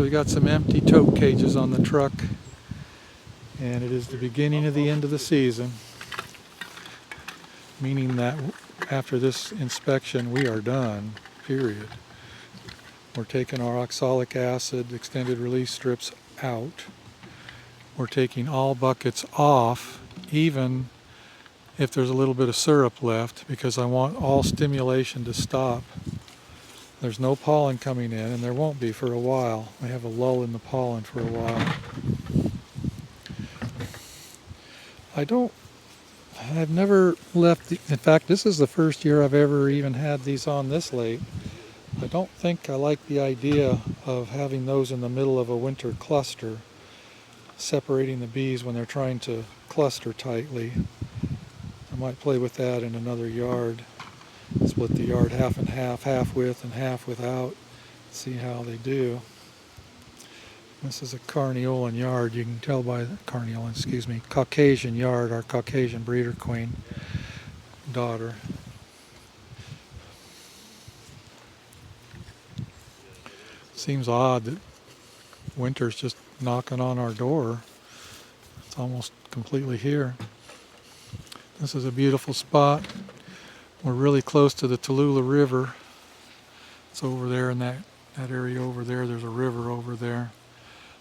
So we got some empty tote cages on the truck, and it is the beginning of the end of the season, meaning that after this inspection we are done, period. We're taking our oxalic acid extended release strips out. We're taking all buckets off, even if there's a little bit of syrup left, because I want all stimulation to stop. There's no pollen coming in, and there won't be for a while. We have a lull in the pollen for a while. I've never left, in fact, this is the first year I've ever even had these on this late. I don't think I like the idea of having those in the middle of a winter cluster, separating the bees when they're trying to cluster tightly. I might play with that in another yard. Split the yard half and half with and half without, see how they do. This is a Carniolan yard. You can tell by the Caucasian yard, our Caucasian breeder queen daughter. Seems odd that winter's just knocking on our door. It's almost completely here. This is a beautiful spot. We're really close to the Tallulah River. It's over there in that area over there. There's a river over there.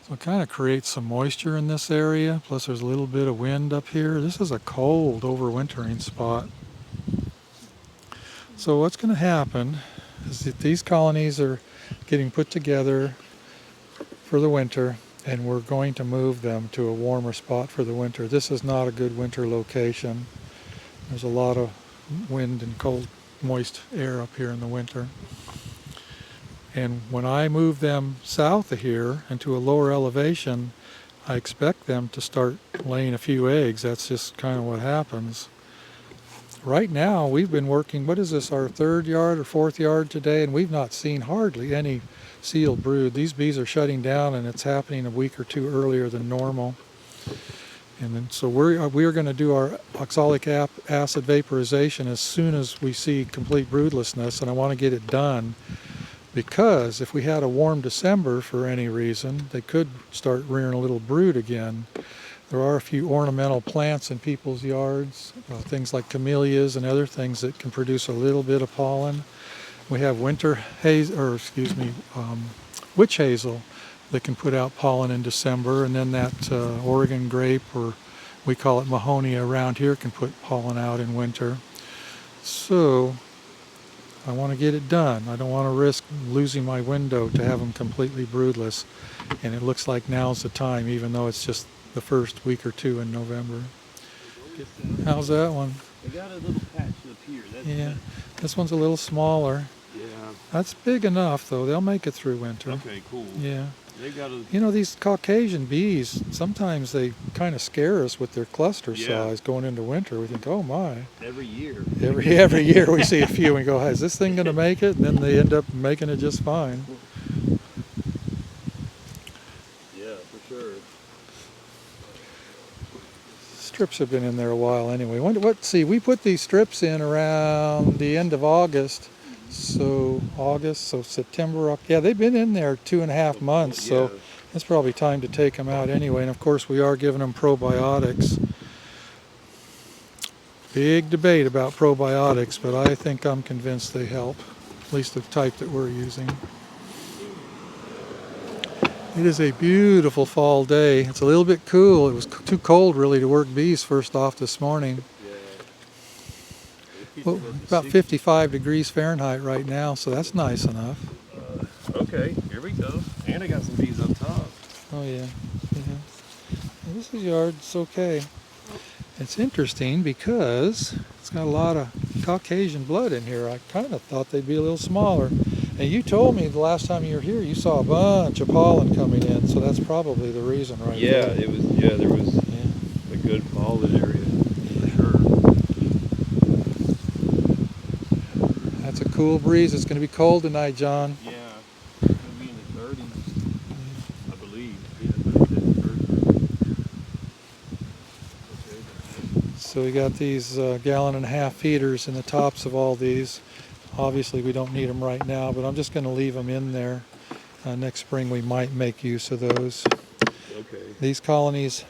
So it kind of creates some moisture in this area. Plus there's a little bit of wind up here. This is a cold overwintering spot. So what's going to happen is that these colonies are getting put together for the winter, and we're going to move them to a warmer spot for the winter. This is not a good winter location. There's a lot of wind and cold, moist air up here in the winter. And when I move them south of here into a lower elevation, I expect them to start laying a few eggs. That's just kind of what happens. Right now, we've been working, what is this, our third yard or fourth yard today, and we've not seen hardly any sealed brood. These bees are shutting down, and it's happening a week or two earlier than normal. And then, so we're going to do our oxalic acid vaporization as soon as we see complete broodlessness, and I want to get it done because if we had a warm December for any reason, they could start rearing a little brood again. There are a few ornamental plants in people's yards, things like camellias and other things that can produce a little bit of pollen. We have witch hazel that can put out pollen in December, and then that Oregon grape, or we call it Mahonia around here, can put pollen out in winter. So I want to get it done. I don't want to risk losing my window to have them completely broodless, and it looks like now's the time, even though it's just the first week or two in November. How's that one? I got a little patch up here. Yeah, this one's a little smaller. Yeah. That's big enough, though. They'll make it through winter. Okay, cool. Yeah. They got a... You know, these Caucasian bees, sometimes they kind of scare us with their cluster size going into winter. We think, oh my. Every year. Every year we see a few and go, hey, is this thing going to make it? And then they end up making it just fine. Yeah, for sure. Strips have been in there a while anyway. See, we put these strips in around the end of August. So September, yeah, they've been in there 2.5 months, so it's probably time to take them out anyway. And of course we are giving them probiotics. Big debate about probiotics, but I think I'm convinced they help, at least the type that we're using. It is a beautiful fall day. It's a little bit cool. It was too cold really to work bees first off this morning. Well, about 55 degrees Fahrenheit right now, so that's nice enough. Okay, here we go. And I got some bees up top. Oh yeah. This is yard, it's okay. It's interesting because it's got a lot of Caucasian blood in here. I kind of thought they'd be a little smaller. And you told me the last time you were here you saw a bunch of pollen coming in, so that's probably the reason right there. There was a good pollen area for sure. That's a cool breeze. It's going to be cold tonight, John. Yeah, it's going to be in the 30s, I believe. So we got these 1.5 gallon feeders in the tops of all these. Obviously we don't need them right now, but I'm just going to leave them in there next spring we might make use of those. Okay. These colonies,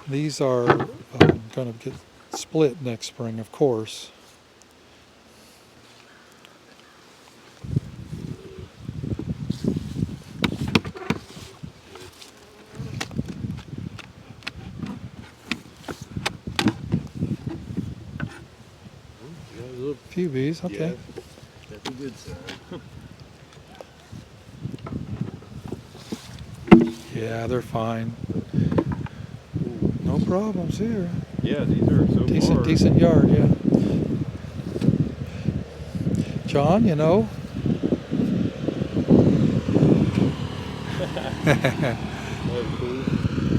these are going to get split next spring, of course. Yeah, look. Few bees, okay. Yeah, that's a good sign. Yeah, they're fine. Ooh. No problems here. Yeah, these are so far. Decent yard, yeah. John, you know. That's cool.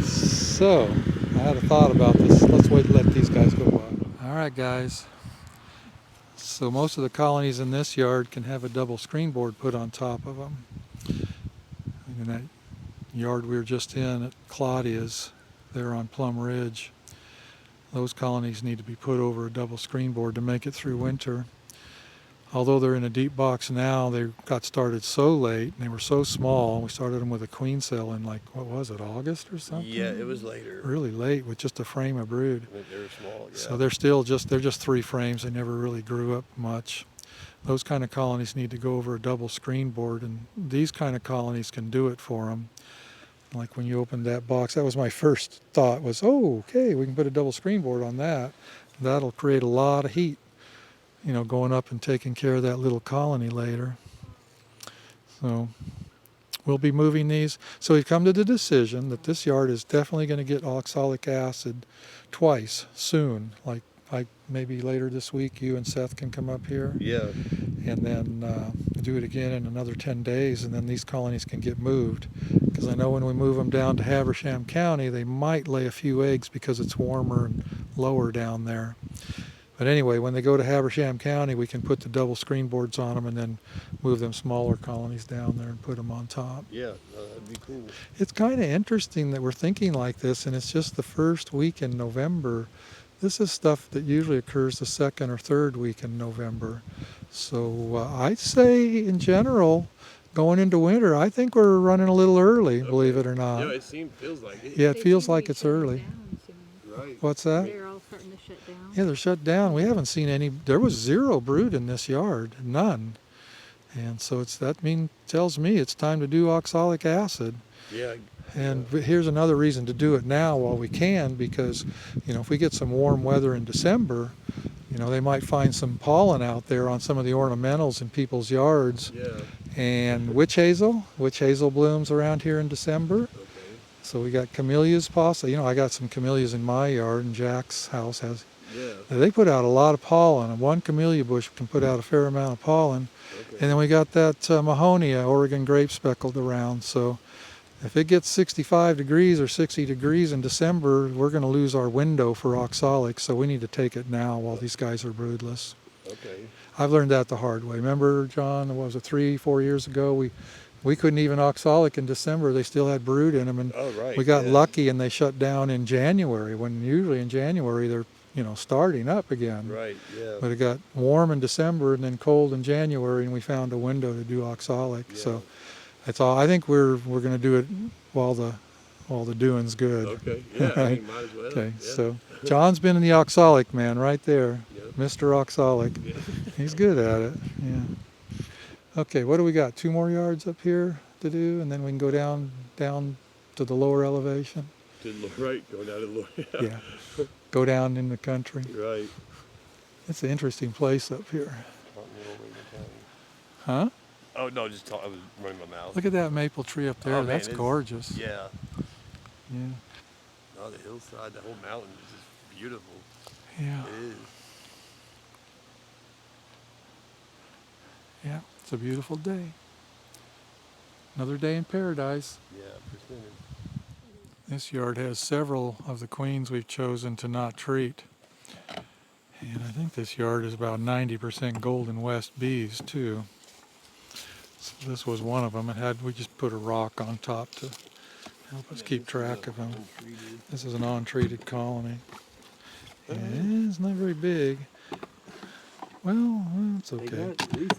So, I had a thought about this. Let's wait and let these guys go by. All right, guys. So most of the colonies in this yard can have a double screen board put on top of them. In that yard we were just in at Claudia's, there on Plum Ridge, those colonies need to be put over a double screen board to make it through winter. Although they're in a deep box now, they got started so late and they were so small. We started them with a queen cell in, like, what was it, August or something? Yeah, it was later. Really late with just a frame of brood. They were small, yeah. So they're just 3 frames. They never really grew up much. Those kind of colonies need to go over a double screen board, and these kind of colonies can do it for them. Like when you opened that box, that was my first thought was, oh, okay, we can put a double screen board on that. That'll create a lot of heat, you know, going up and taking care of that little colony later. So we'll be moving these. So we've come to the decision that this yard is definitely going to get oxalic acid twice soon. Like maybe later this week, you and Seth can come up here. Yeah. And then do it again in another 10 days, and then these colonies can get moved. Because I know when we move them down to Habersham County, they might lay a few eggs because it's warmer and lower down there. But anyway, when they go to Habersham County, we can put the double screen boards on them and then move them smaller colonies down there and put them on top. Yeah, that'd be cool. It's kind of interesting that we're thinking like this, and it's just the first week in November. This is stuff that usually occurs the second or third week in November. So I'd say, in general, going into winter, I think we're running a little early, believe it or not. Yeah, feels like it. Yeah, it feels like it's early. Right. What's that? They're all starting to shut down. Yeah, they're shut down. We haven't seen any. There was 0 brood in this yard, none. And so tells me it's time to do oxalic acid. Yeah. And here's another reason to do it now while we can, because, you know, if we get some warm weather in December, you know, they might find some pollen out there on some of the ornamentals in people's yards. Yeah. And witch hazel blooms around here in December. Okay. So we got camellias, possibly. You know, I got some camellias in my yard, and Jack's house has. Yeah. They put out a lot of pollen, and one camellia bush can put out a fair amount of pollen. Okay. And then we got that Mahonia, Oregon grape speckled around. So if it gets 65 degrees or 60 degrees in December, we're going to lose our window for oxalic, so we need to take it now while these guys are broodless. Okay. I've learned that the hard way. Remember, John, what was it, 3-4 years ago? We couldn't even oxalic in December. They still had brood in them, and we got lucky and they shut down in January, when usually in January they're, you know, starting up again. Right, yeah. But it got warm in December and then cold in January, and we found a window to do oxalic. Yeah. So that's all. I think we're going to do it while the doing's good. Okay, yeah, I mean, might as well. Okay, Yeah. so John's been in the oxalic man right there, Yep. Mr. Oxalic. Yeah. He's good at it. Yeah. Okay, what do we got? 2 more yards up here to do, and then we can go down to the lower elevation. To the right, go down to the lower. Yeah. Go down in the country. Right. It's an interesting place up here. Huh? Oh no, I was running my mouth. Look at that maple tree up there. Oh, man, That's it's- gorgeous. Yeah. Yeah. Oh, the hillside, the whole mountain is just beautiful. Yeah. It is. Yeah. It's a beautiful day. Another day in paradise. Yeah, percentage. This yard has several of the queens we've chosen to not treat. And I think this yard is about 90% Golden West bees too. So this was one of them. We just put a rock on top to help us keep track of them. This is an untreated colony. Yeah, it's not very big. Well, it's okay. At least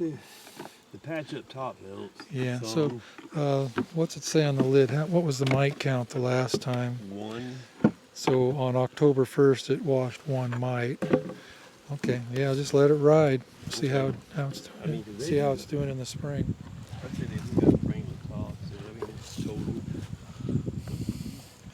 the patch up top helps. Yeah, some. so what's it say on the lid? What was the mite count the last time? 1. So on October 1st it washed 1 mite. Okay, yeah, just let it ride. See Okay. how it's I mean, doing. See how it's doing in the spring. I said if we got rain on top, so I mean it's total.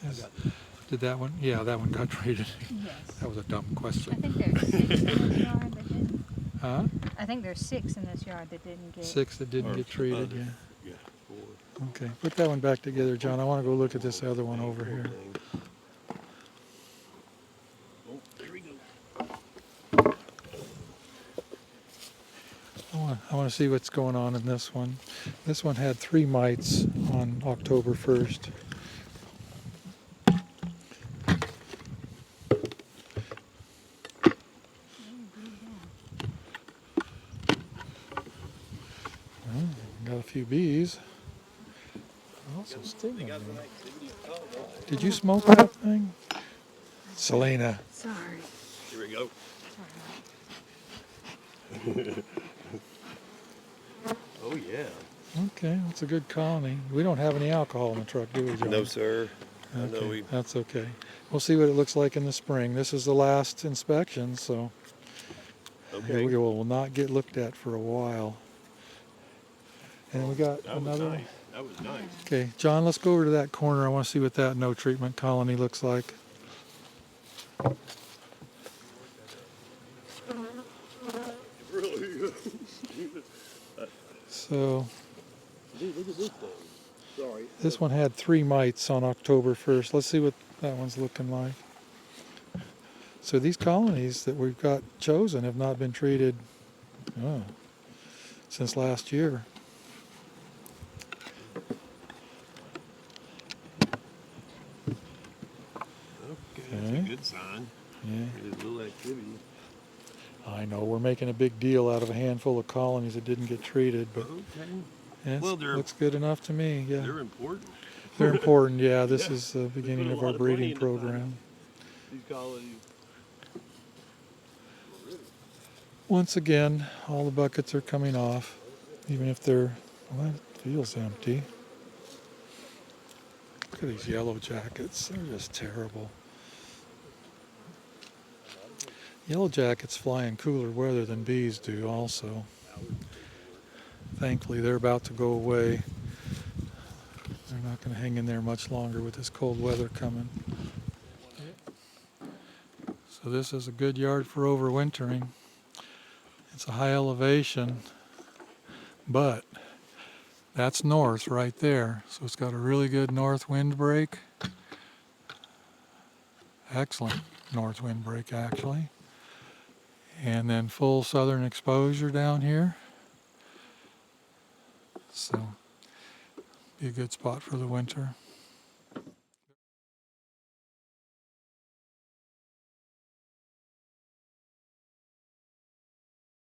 I Is- got this. Did that one? Yeah, that one got treated. Yes. That was a dumb I question. think there's 6 in this yard that didn't. Huh? I think there's 6 in this yard that didn't get. 6 that didn't Or get treated, others. yeah. Yeah, 4. Okay, put that one back together, John. I want to go look at this other one over Poor here. thing. Oh, there we go. I want to see what's going on in this one. This one had 3 mites on October 1st. Well, got a few bees. Also stinging me. Did you smoke that thing? Selena. Sorry. Here we go. Oh yeah. Okay, that's a good colony. We don't have any alcohol in the truck, do we, John? No sir. I know Okay, we. that's okay. We'll see what it looks like in the spring. This is the last inspection, so Okay. we will not get looked at for a while. And we got That was another nice. one. That was nice. Okay, John, let's go over to that corner. I want to see what that no treatment colony looks like. Really? So Dude, look at this thing. Sorry. this one had 3 mites on October 1st. Let's see what that one's looking like. So these colonies that we've got chosen have not been treated since last year. Okay, that's a Okay. good sign. Yeah, There's a little activity. I know we're making a big deal out of a handful of colonies that didn't get treated, but Okay. yeah, Well, they're- looks good enough to me. Yeah, They're important. they're important. Yeah, this Yeah. is the beginning put a of our lot of money breeding into finding- program. These colonies. Once again, all the buckets are coming off, even if they're, well, that feels empty. Look at these yellow jackets. They're just terrible. Yellow jackets fly in cooler weather than bees do also. Thankfully, they're about to go away. They're not going to hang in there much longer with this cold weather coming. So this is a good yard for overwintering. It's a high elevation, but that's north right there. So it's got a really good north wind break. Excellent north wind break, actually. And then full southern exposure down here. So be a good spot for the winter.